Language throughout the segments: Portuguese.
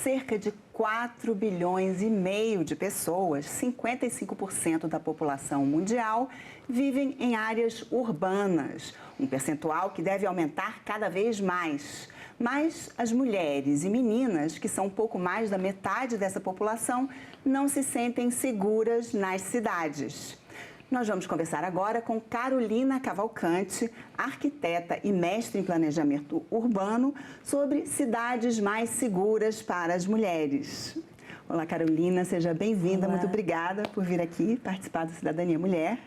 cerca de 4 bilhões e meio de pessoas, 55% da população mundial, vivem em áreas urbanas, um percentual que deve aumentar cada vez mais. Mas as mulheres e meninas, que são um pouco mais da metade dessa população, não se sentem seguras nas cidades. Nós vamos conversar agora com Carolina Cavalcante, arquiteta e mestre em planejamento urbano, sobre cidades mais seguras para as mulheres. Olá, Carolina, seja bem-vinda. Muito obrigada por vir aqui participar do Cidadania Mulher.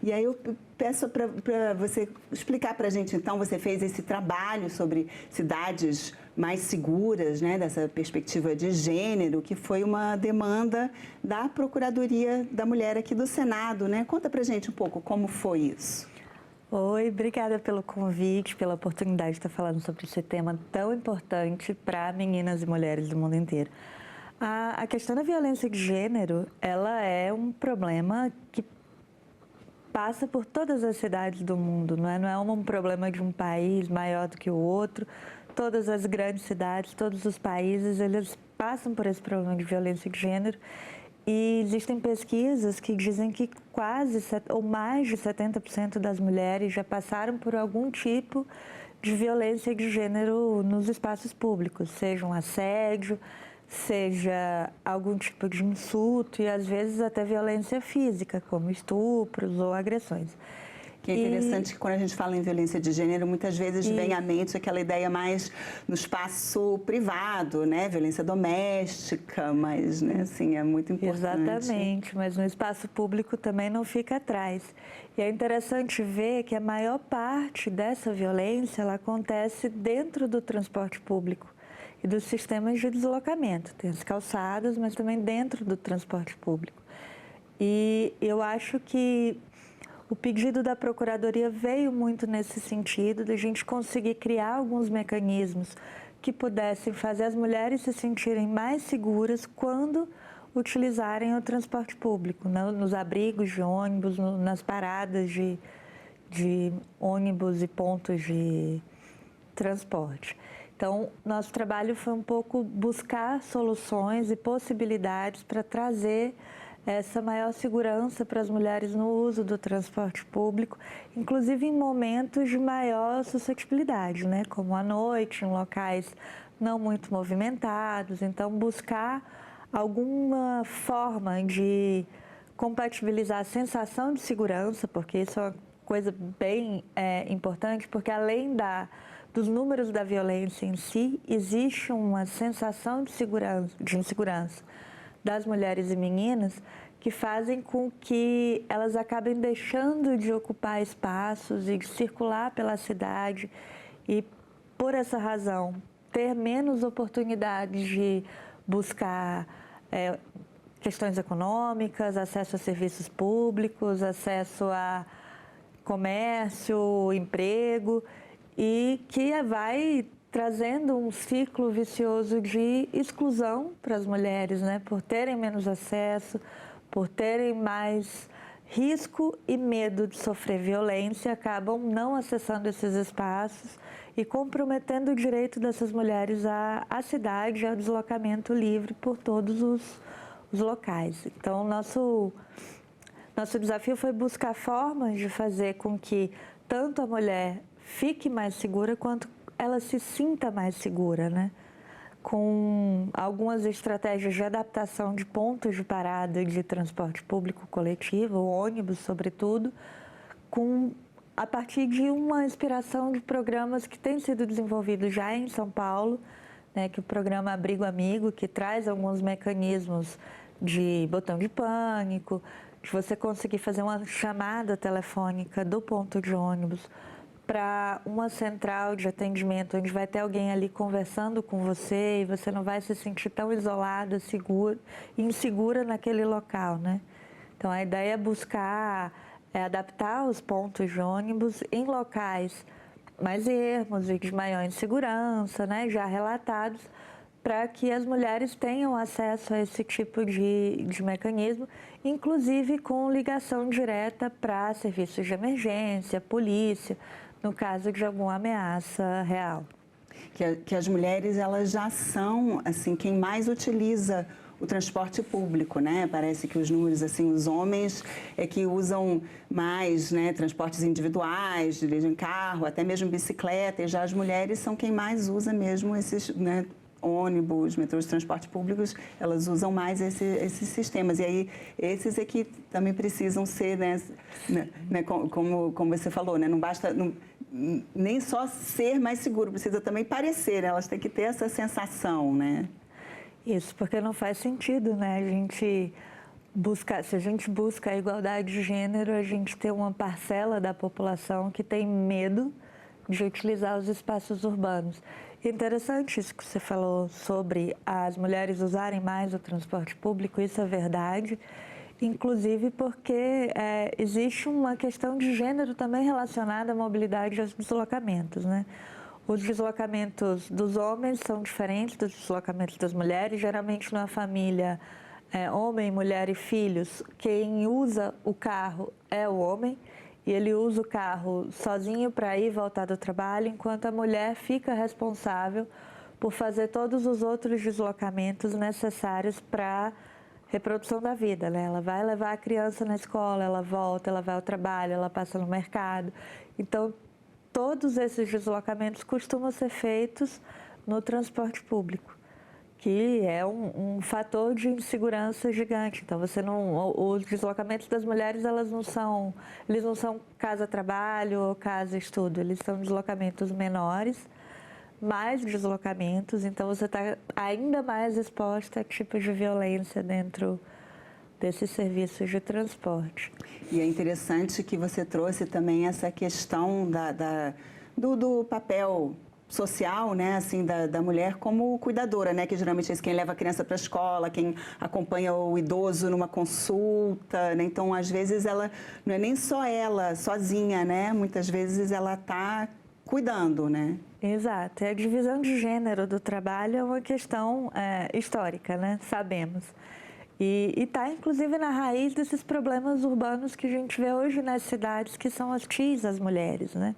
E aí eu peço para você explicar para a gente, então, você fez esse trabalho sobre cidades mais seguras, né, dessa perspectiva de gênero, que foi uma demanda da Procuradoria da Mulher aqui do Senado, né? Conta para a gente um pouco como foi isso. Oi, obrigada pelo convite, pela oportunidade de estar falando sobre esse tema tão importante para meninas e mulheres do mundo inteiro. A questão da violência de gênero, ela é um problema que passa por todas as cidades do mundo, não é um problema de um país maior do que o outro. Todas as grandes cidades, todos os países, eles passam por esse problema de violência de gênero. E existem pesquisas que dizem que quase ou mais de 70% das mulheres já passaram por algum tipo de violência de gênero nos espaços públicos, seja um assédio, seja algum tipo de insulto e às vezes até violência física, como estupros ou agressões. Que é interessante que quando a gente fala em violência de gênero, muitas vezes vem à mente aquela ideia mais no espaço privado, né? Violência doméstica, mas, né, assim, é muito importante. Exatamente, mas no espaço público também não fica atrás. E é interessante ver que a maior parte dessa violência, ela acontece dentro do transporte público e dos sistemas de deslocamento. Tem as calçadas, mas também dentro do transporte público. E eu acho que o pedido da Procuradoria veio muito nesse sentido, de a gente conseguir criar alguns mecanismos que pudessem fazer as mulheres se sentirem mais seguras quando utilizarem o transporte público, nos abrigos de ônibus, nas paradas de ônibus e pontos de transporte. Então, nosso trabalho foi um pouco buscar soluções e possibilidades para trazer essa maior segurança para as mulheres no uso do transporte público, inclusive em momentos de maior suscetibilidade, né? Como à noite, em locais não muito movimentados. Então, buscar alguma forma de compatibilizar a sensação de segurança, porque isso é uma coisa bem importante, porque além dos números da violência em si, existe uma sensação de insegurança das mulheres e meninas que fazem com que elas acabem deixando de ocupar espaços e de circular pela cidade e, por essa razão, ter menos oportunidades de buscar questões econômicas, acesso a serviços públicos, acesso a comércio, emprego, e que vai trazendo um ciclo vicioso de exclusão para as mulheres, né? Por terem menos acesso, por terem mais risco e medo de sofrer violência, acabam não acessando esses espaços e comprometendo o direito dessas mulheres à cidade, ao deslocamento livre por todos os locais. Então, nosso desafio foi buscar formas de fazer com que tanto a mulher fique mais segura quanto ela se sinta mais segura, né? Com algumas estratégias de adaptação de pontos de parada de transporte público coletivo, ônibus sobretudo, a partir de uma inspiração de programas que têm sido desenvolvidos já em São Paulo, né, que é o programa Abrigo Amigo, que traz alguns mecanismos de botão de pânico, de você conseguir fazer uma chamada telefônica do ponto de ônibus para uma central de atendimento, onde vai ter alguém ali conversando com você e você não vai se sentir tão isolada, insegura naquele local, né? Então, a ideia é buscar adaptar os pontos de ônibus em locais mais ermos e de maior insegurança, né, já relatados, para que as mulheres tenham acesso a esse tipo de mecanismo, inclusive com ligação direta para serviços de emergência, polícia, no caso de alguma ameaça real. que as mulheres elas já são assim quem mais utiliza o transporte público, né? Parece que os números, assim, os homens é que usam mais, né, transportes individuais, dirigem carro, até mesmo bicicleta, e já as mulheres são quem mais usa mesmo esses, né, ônibus, metrôs, transportes públicos, elas usam mais esses sistemas. E aí, esses é que também precisam ser, né, como você falou, né, não basta... nem só ser mais seguro, precisa também parecer, né? Elas têm que ter essa sensação, né? Isso, porque não faz sentido, né? Se a gente busca a igualdade de gênero, a gente tem uma parcela da população que tem medo de utilizar os espaços urbanos. Interessante isso que você falou sobre as mulheres usarem mais o transporte público, isso é verdade, inclusive porque existe uma questão de gênero também relacionada à mobilidade e aos deslocamentos, né? Os deslocamentos dos homens são diferentes dos deslocamentos das mulheres. Geralmente, numa família, homem, mulher e filhos, quem usa o carro é o homem. E ele usa o carro sozinho para ir e voltar do trabalho, enquanto a mulher fica responsável por fazer todos os outros deslocamentos necessários para a reprodução da vida, né? Ela vai levar a criança na escola, ela volta, ela vai ao trabalho, ela passa no mercado. Então, todos esses deslocamentos costumam ser feitos no transporte público, que é um fator de insegurança gigante. Então, os deslocamentos das mulheres, eles não são casa-trabalho ou casa-estudo, eles são deslocamentos menores, mais deslocamentos, então você está ainda mais exposta a tipos de violência dentro desses serviços de transporte. E é interessante que você trouxe também essa questão do papel social, né, assim, da mulher como cuidadora, né, que geralmente é quem leva a criança para a escola, quem acompanha o idoso numa consulta, né, então às vezes ela não é nem só ela sozinha, né, muitas vezes ela está cuidando, né. Exato, a divisão de gênero do trabalho é uma questão histórica, né, sabemos. E está, inclusive, na raiz desses problemas urbanos que a gente vê hoje nas cidades, que são hostis às mulheres, né?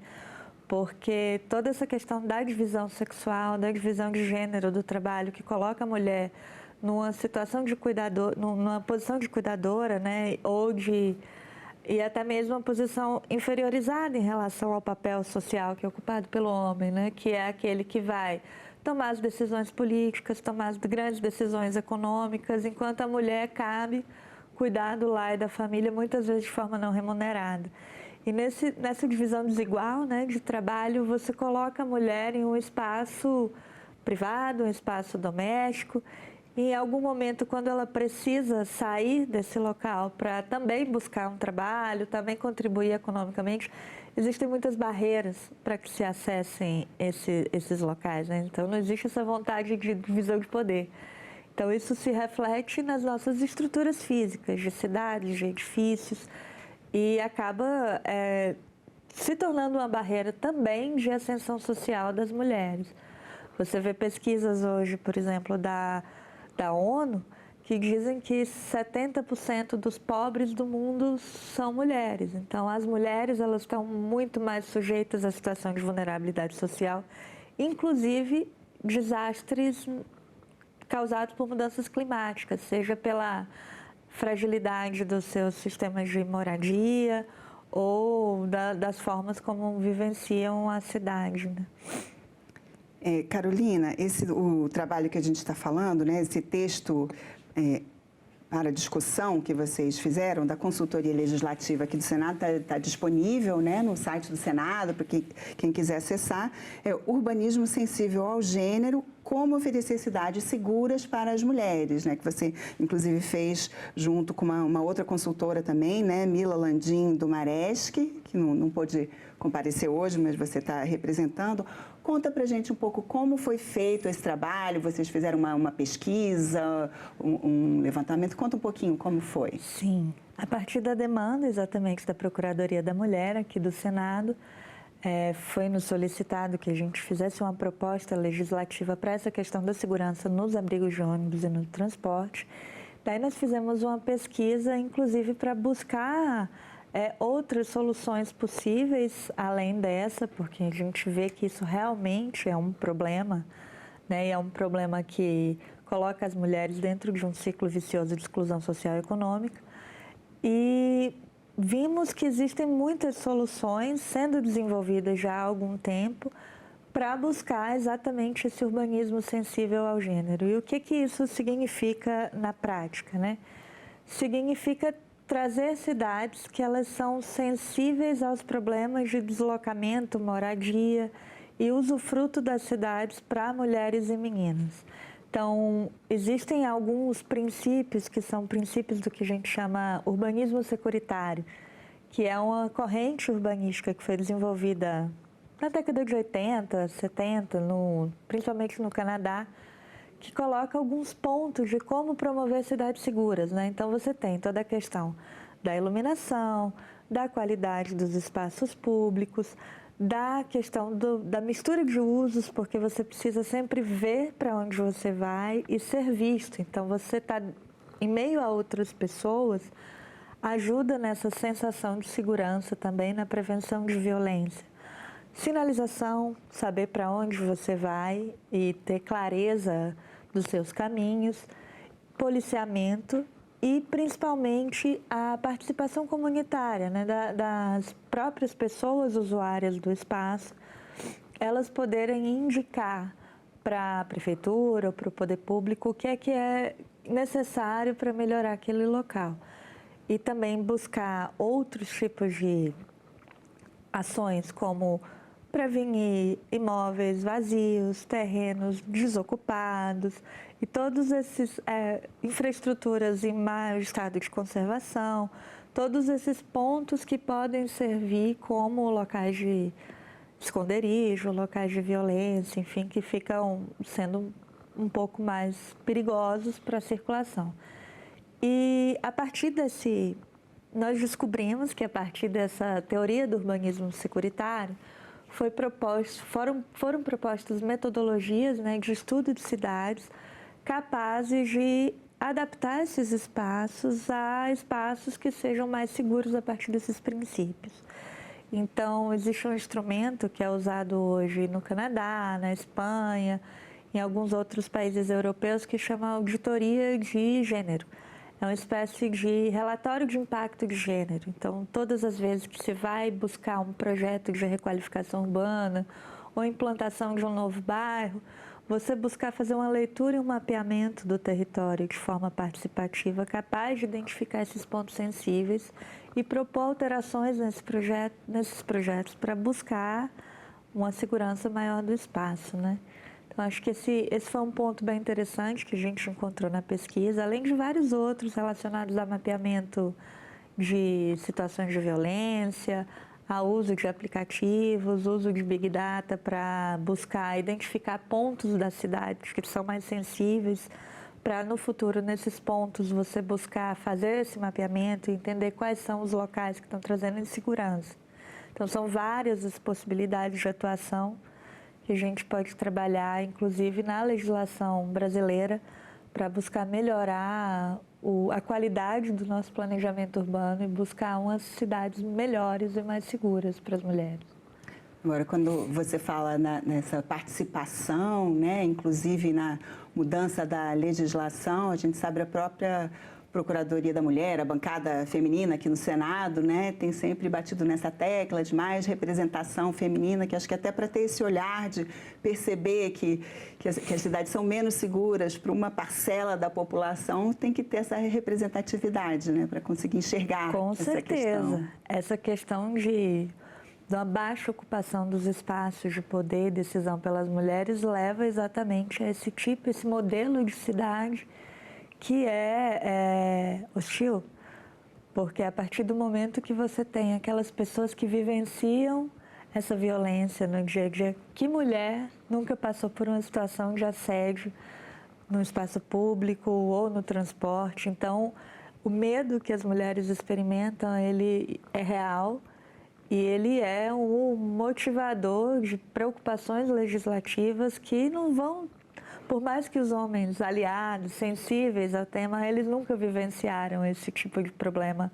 Porque toda essa questão da divisão sexual, da divisão de gênero do trabalho, que coloca a mulher numa situação de cuidador, numa posição de cuidadora, né? E até mesmo uma posição inferiorizada em relação ao papel social que é ocupado pelo homem, né? Que é aquele que vai tomar as decisões políticas, tomar as grandes decisões econômicas, enquanto a mulher cabe cuidar do lar e da família, muitas vezes de forma não remunerada. E nessa divisão desigual, né, de trabalho, você coloca a mulher em um espaço privado, um espaço doméstico, e em algum momento, quando ela precisa sair desse local para também buscar um trabalho, também contribuir economicamente, existem muitas barreiras para que se acessem esses locais, né? Então, não existe essa vontade de divisão de poder. Então, isso se reflete nas nossas estruturas físicas, de cidades, de edifícios, e acaba se tornando uma barreira também de ascensão social das mulheres. Você vê pesquisas hoje, por exemplo, da ONU, que dizem que 70% dos pobres do mundo são mulheres. Então, as mulheres elas estão muito mais sujeitas à situação de vulnerabilidade social, inclusive desastres causados por mudanças climáticas, seja pela fragilidade dos seus sistemas de moradia ou das formas como vivenciam a cidade, né? Carolina, o trabalho que a gente está falando, né, esse texto para discussão que vocês fizeram da consultoria legislativa aqui do Senado está disponível, né, no site do Senado, para quem quiser acessar. Urbanismo sensível ao gênero, como oferecer cidades seguras para as mulheres, né, que você inclusive fez junto com uma outra consultora também, né, Mila Landim do Maresc, que não pôde comparecer hoje, mas você está representando. Conta para a gente um pouco como foi feito esse trabalho, vocês fizeram uma pesquisa, um levantamento, conta um pouquinho como foi. Sim, a partir da demanda exatamente da Procuradoria da Mulher aqui do Senado, foi nos solicitado que a gente fizesse uma proposta legislativa para essa questão da segurança nos abrigos de ônibus e no transporte. Daí nós fizemos uma pesquisa, inclusive para buscar outras soluções possíveis além dessa, porque a gente vê que isso realmente é um problema, né? E é um problema que coloca as mulheres dentro de um ciclo vicioso de exclusão social e econômica. E vimos que existem muitas soluções sendo desenvolvidas já há algum tempo para buscar exatamente esse urbanismo sensível ao gênero. E o que isso significa na prática, né? Significa trazer cidades que elas são sensíveis aos problemas de deslocamento, moradia e usufruto das cidades para mulheres e meninas. Então, existem alguns princípios que são princípios do que a gente chama urbanismo securitário, que é uma corrente urbanística que foi desenvolvida na década de 80, 70, principalmente no Canadá, que coloca alguns pontos de como promover cidades seguras, né? Então, você tem toda a questão da iluminação, da qualidade dos espaços públicos, da questão da mistura de usos, porque você precisa sempre ver para onde você vai e ser visto. Então, você está em meio a outras pessoas, ajuda nessa sensação de segurança também, na prevenção de violência. Sinalização, saber para onde você vai e ter clareza dos seus caminhos, policiamento e, principalmente, a participação comunitária, né, das próprias pessoas usuárias do espaço, elas poderem indicar para a prefeitura ou para o poder público o que é necessário para melhorar aquele local. E também buscar outros tipos de ações, como prevenir imóveis vazios, terrenos desocupados e todos esses infraestruturas em mau estado de conservação, todos esses pontos que podem servir como locais de esconderijo, locais de violência, enfim, que ficam sendo um pouco mais perigosos para a circulação. E a partir nós descobrimos que a partir dessa teoria do urbanismo securitário, foram propostas metodologias, né, de estudo de cidades capazes de adaptar esses espaços a espaços que sejam mais seguros a partir desses princípios. Então, existe um instrumento que é usado hoje no Canadá, na Espanha, em alguns outros países europeus, que chama auditoria de gênero. É uma espécie de relatório de impacto de gênero. Então, todas as vezes que se vai buscar um projeto de requalificação urbana ou implantação de um novo bairro, você buscar fazer uma leitura e um mapeamento do território de forma participativa, capaz de identificar esses pontos sensíveis e propor alterações nesses projetos para buscar uma segurança maior do espaço, né? Então, acho que esse foi um ponto bem interessante que a gente encontrou na pesquisa, além de vários outros relacionados a mapeamento de situações de violência, a uso de aplicativos, uso de Big Data para buscar identificar pontos da cidade que são mais sensíveis, para no futuro, nesses pontos, você buscar fazer esse mapeamento e entender quais são os locais que estão trazendo insegurança. Então, são várias as possibilidades de atuação que a gente pode trabalhar, inclusive na legislação brasileira, para buscar melhorar a qualidade do nosso planejamento urbano e buscar umas cidades melhores e mais seguras para as mulheres. Agora, quando você fala nessa participação, né, inclusive na mudança da legislação, a gente sabe a própria Procuradoria da Mulher, a bancada feminina aqui no Senado, né, tem sempre batido nessa tecla de mais representação feminina, que acho que até para ter esse olhar de perceber que as cidades são menos seguras para uma parcela da população, tem que ter essa representatividade, né, para conseguir enxergar Com essa certeza. questão. Essa questão da baixa ocupação dos espaços de poder e decisão pelas mulheres leva exatamente a esse modelo de cidade que é hostil, porque a partir do momento que você tem aquelas pessoas que vivenciam essa violência no dia a dia, que mulher nunca passou por uma situação de assédio no espaço público ou no transporte? Então, o medo que as mulheres experimentam, ele é real e ele é um motivador de preocupações legislativas que não vão. Por mais que os homens aliados, sensíveis ao tema, eles nunca vivenciaram esse tipo de problema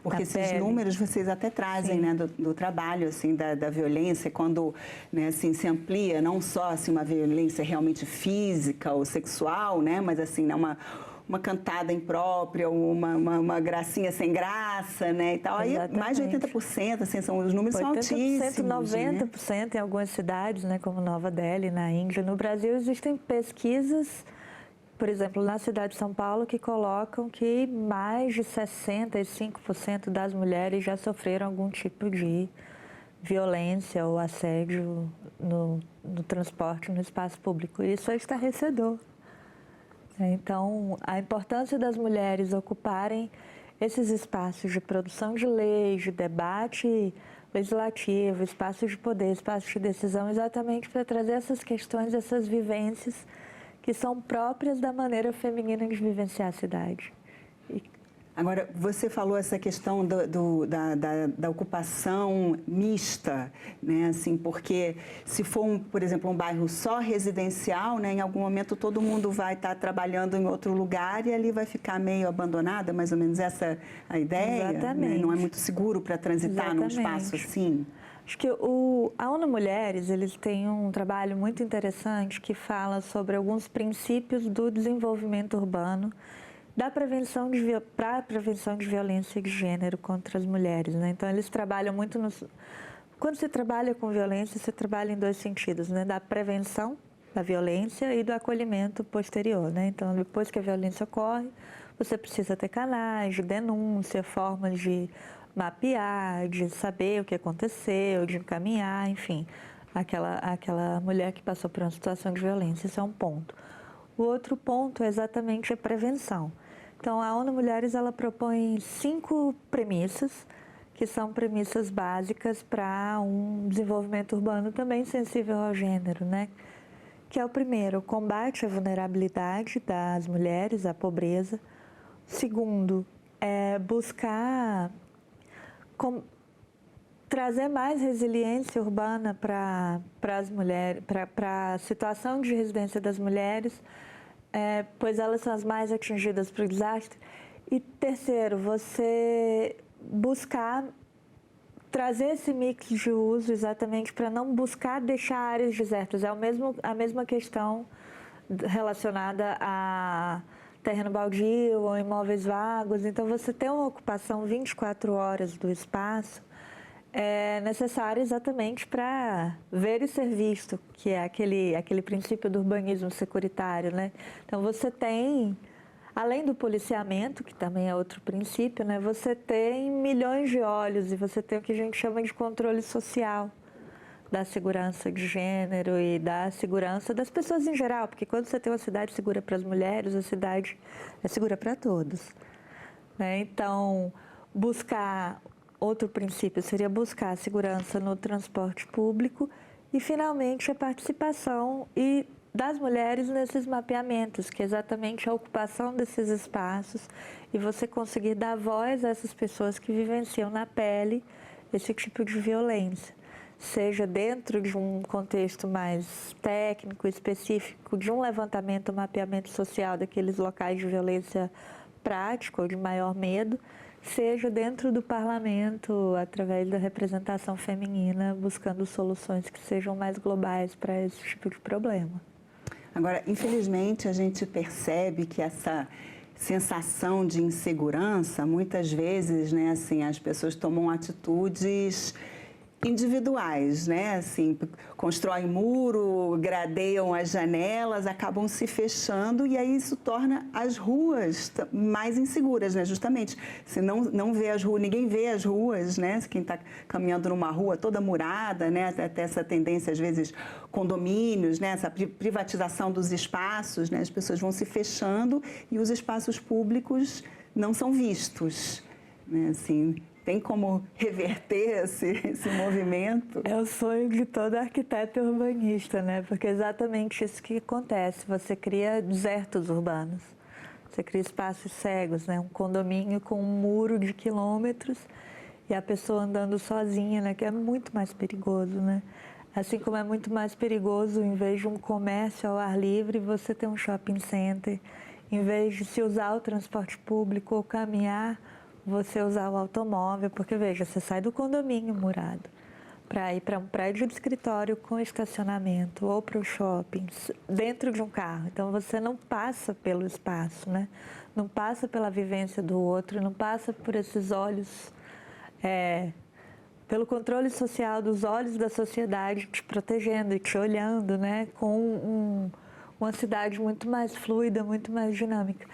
Porque esses números vocês até trazem, né, do trabalho, assim, da violência, quando, né, assim, se amplia não só, assim, uma violência realmente física ou sexual, né, mas, assim, né, uma cantada imprópria, uma gracinha sem graça, né, e tal. Aí mais de 80%, assim, os números são altíssimos. 90% em algumas cidades, né, como Nova Delhi, na Índia. No Brasil existem pesquisas, por exemplo, na cidade de São Paulo, que colocam que mais de 65% das mulheres já sofreram algum tipo de violência ou assédio no transporte, no espaço público. Isso é estarrecedor. Então, a importância das mulheres ocuparem esses espaços de produção de leis, de debate legislativo, espaços de poder, espaços de decisão, exatamente para trazer essas questões, essas vivências que são próprias da maneira feminina de vivenciar a cidade. Agora, você falou essa questão da ocupação mista, né? Assim, porque se for, por exemplo, um bairro só residencial, né, em algum momento todo mundo vai estar trabalhando em outro lugar e ali vai ficar meio abandonada, mais ou menos essa a ideia? Exatamente. Né? Não é muito seguro para transitar num espaço assim? Acho que a ONU Mulheres, eles têm um trabalho muito interessante que fala sobre alguns princípios do desenvolvimento urbano para a prevenção de violência de gênero contra as mulheres, né? Então, eles trabalham muito Quando você trabalha com violência, você trabalha em dois sentidos, né? Da prevenção da violência e do acolhimento posterior, né? Então, depois que a violência ocorre, você precisa ter canais de denúncia, formas de mapear, de saber o que aconteceu, de encaminhar, enfim, aquela mulher que passou por uma situação de violência. Isso é um ponto. O outro ponto é exatamente a prevenção. Então, a ONU Mulheres, ela propõe 5 premissas, que são premissas básicas para um desenvolvimento urbano também sensível ao gênero, né? Que é o primeiro, o combate à vulnerabilidade das mulheres, à pobreza. Segundo, é buscar trazer mais resiliência urbana para as mulheres, para a situação de residência das mulheres, pois elas são as mais atingidas por desastre. E terceiro, você buscar trazer esse mix de uso exatamente para não buscar deixar áreas desertas. É a mesma questão relacionada a terreno baldio ou imóveis vagos. Então, você ter uma ocupação 24 horas do espaço é necessário exatamente para ver e ser visto, que é aquele princípio do urbanismo securitário, né? Então, você tem, além do policiamento, que também é outro princípio, né? Você tem milhões de olhos e você tem o que a gente chama de controle social da segurança de gênero e da segurança das pessoas em geral, porque quando você tem uma cidade segura para as mulheres, a cidade é segura para todos, né? Então, outro princípio seria buscar a segurança no transporte público e, finalmente, a participação das mulheres nesses mapeamentos, que é exatamente a ocupação desses espaços e você conseguir dar voz a essas pessoas que vivenciam na pele esse tipo de violência, seja dentro de um contexto mais técnico, específico, de um levantamento, mapeamento social daqueles locais de violência prática ou de maior medo, seja dentro do parlamento, através da representação feminina, buscando soluções que sejam mais globais para esse tipo de problema. Agora, infelizmente, a gente percebe que essa sensação de insegurança, muitas vezes, né, assim, as pessoas tomam atitudes individuais, né? Assim, constroem muro, gradeiam as janelas, acabam se fechando e aí isso torna as ruas mais inseguras, né? Justamente, se não vê as ruas, ninguém vê as ruas, né? Quem está caminhando numa rua toda murada, né? Até essa tendência, às vezes, condomínios, né? Essa privatização dos espaços, né? As pessoas vão se fechando e os espaços públicos não são vistos, né? Assim, tem como reverter esse movimento? É o sonho de todo arquiteto urbanista, né? Porque é exatamente isso que acontece. Você cria desertos urbanos, você cria espaços cegos, né? Um condomínio com um muro de quilômetros e a pessoa andando sozinha, né? Que é muito mais perigoso, né? Assim como é muito mais perigoso, em vez de um comércio ao ar livre, você ter um shopping center, em vez de se usar o transporte público ou caminhar você usar o automóvel, porque veja, você sai do condomínio murado para ir para um prédio de escritório com estacionamento ou para o shopping dentro de um carro. Então você não passa pelo espaço, né? Não passa pela vivência do outro, não passa por esses olhos, pelo controle social dos olhos da sociedade te protegendo e te olhando, né? Com uma cidade muito mais fluida, muito mais dinâmica.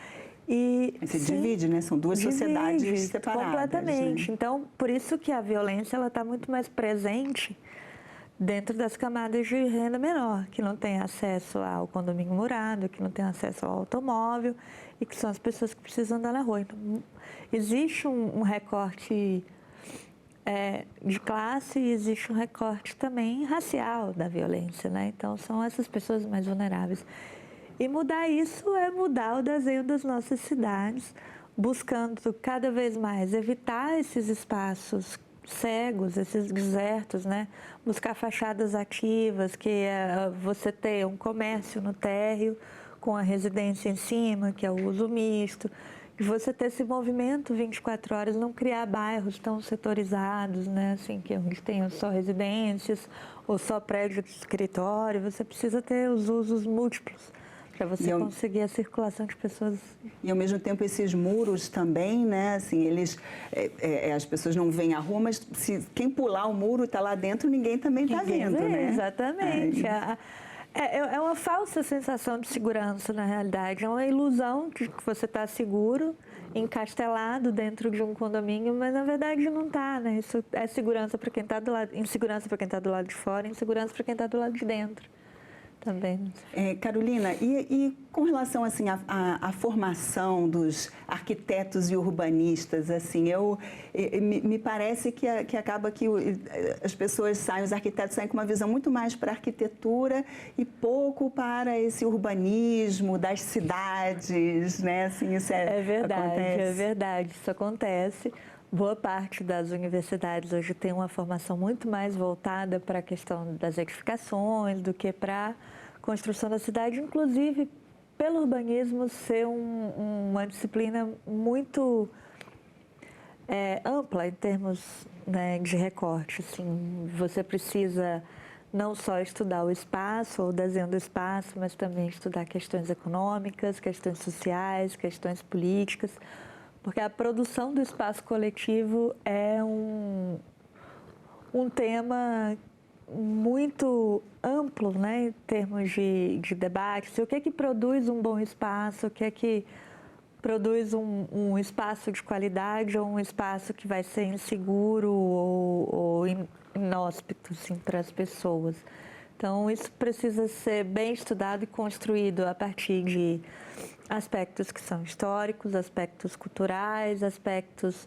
E se divide, né? São duas sociedades separadas. Completamente. Né? Então, por isso que a violência ela está muito mais presente dentro das camadas de renda menor, que não tem acesso ao condomínio murado, que não tem acesso ao automóvel e que são as pessoas que precisam andar na rua. Então, existe um recorte de classe e existe um recorte também racial da violência, né? Então, são essas pessoas mais vulneráveis. E mudar isso é mudar o desenho das nossas cidades, buscando cada vez mais evitar esses espaços cegos, esses desertos, né? Buscar fachadas ativas, que é você ter um comércio no térreo com a residência em cima, que é o uso misto, e você ter esse movimento 24 horas, não criar bairros tão setorizados, né? Assim, que onde tenham só residências ou só prédio de escritório, você precisa ter os usos múltiplos para você conseguir a circulação de pessoas. E, ao mesmo tempo, esses muros também, né? Assim, eles, as pessoas não veem a rua, mas quem pular o muro e está lá dentro, ninguém também está vendo, né? Exatamente. É uma falsa sensação de segurança, na realidade. É uma ilusão de que você está seguro, encastelado dentro de um condomínio, mas, na verdade, não está, né? Isso é segurança para quem está do lado, insegurança para quem está do lado de fora, insegurança para quem está do lado de dentro. Também. Carolina, e com relação assim à formação dos arquitetos e urbanistas, assim, me parece que acaba que as pessoas saem, os arquitetos saem com uma visão muito mais para a arquitetura e pouco para esse urbanismo das cidades, né? Assim, isso acontece. É verdade, isso acontece. Boa parte das universidades hoje tem uma formação muito mais voltada para a questão das edificações do que para a construção da cidade, inclusive pelo urbanismo ser uma disciplina muito ampla em termos, né, de recorte. Assim, você precisa não só estudar o espaço ou o desenho do espaço, mas também estudar questões econômicas, questões sociais, questões políticas, porque a produção do espaço coletivo é um tema muito amplo, né, em termos de debates. O que é que produz um bom espaço? O que é que produz um espaço de qualidade ou um espaço que vai ser inseguro ou inóspito, assim, para as pessoas? Então, isso precisa ser bem estudado e construído a partir de aspectos que são históricos, aspectos culturais, aspectos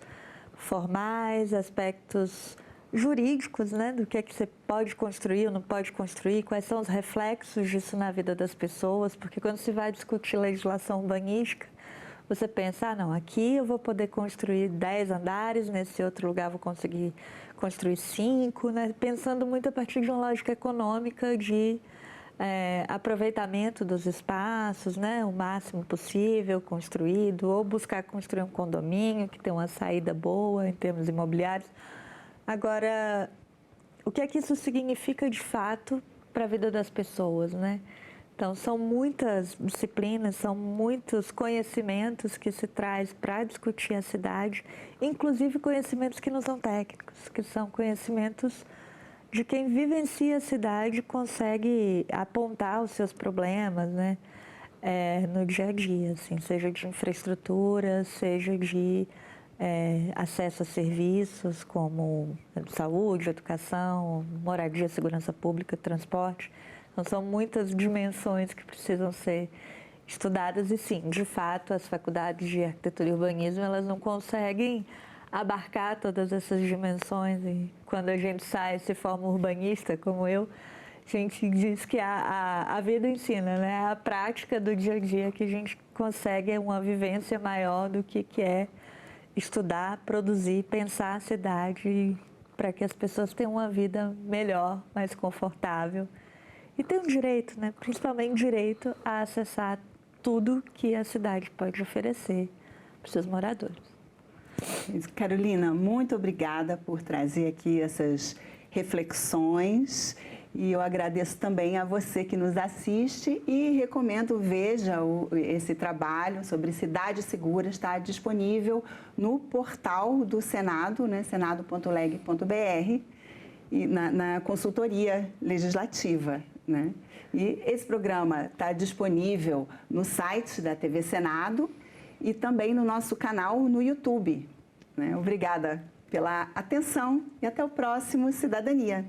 formais, aspectos jurídicos, né? Do que é que você pode construir ou não pode construir, quais são os reflexos disso na vida das pessoas, porque quando se vai discutir legislação urbanística, você pensa, não, aqui eu vou poder construir 10 andares, nesse outro lugar vou conseguir construir 5, né? Pensando muito a partir de uma lógica econômica de aproveitamento dos espaços, né? O máximo possível construído, ou buscar construir um condomínio que tem uma saída boa em termos imobiliários. Agora, o que é que isso significa de fato para a vida das pessoas, né? Então, são muitas disciplinas, são muitos conhecimentos que se traz para discutir a cidade, inclusive conhecimentos que não são técnicos, que são conhecimentos de quem vivencia a cidade, consegue apontar os seus problemas, né, no dia a dia, assim, seja de infraestrutura, seja de acesso a serviços como saúde, educação, moradia, segurança pública, transporte. Então, são muitas dimensões que precisam ser estudadas e, sim, de fato, as faculdades de arquitetura e urbanismo, elas não conseguem abarcar todas essas dimensões. E quando a gente sai e se forma urbanista, como eu, a gente diz que a vida ensina, né? A prática do dia a dia que a gente consegue uma vivência maior do que é estudar, produzir, pensar a cidade para que as pessoas tenham uma vida melhor, mais confortável. E tem um direito, né? Principalmente direito a acessar tudo que a cidade pode oferecer para os seus moradores. Carolina, muito obrigada por trazer aqui essas reflexões. E eu agradeço também a você que nos assiste e recomendo, veja esse trabalho sobre cidade segura, está disponível no portal do Senado, né, senado.leg.br, e na consultoria legislativa, né? E esse programa está disponível no site da TV Senado e também no nosso canal no YouTube, né? Obrigada pela atenção e até o próximo Cidadania.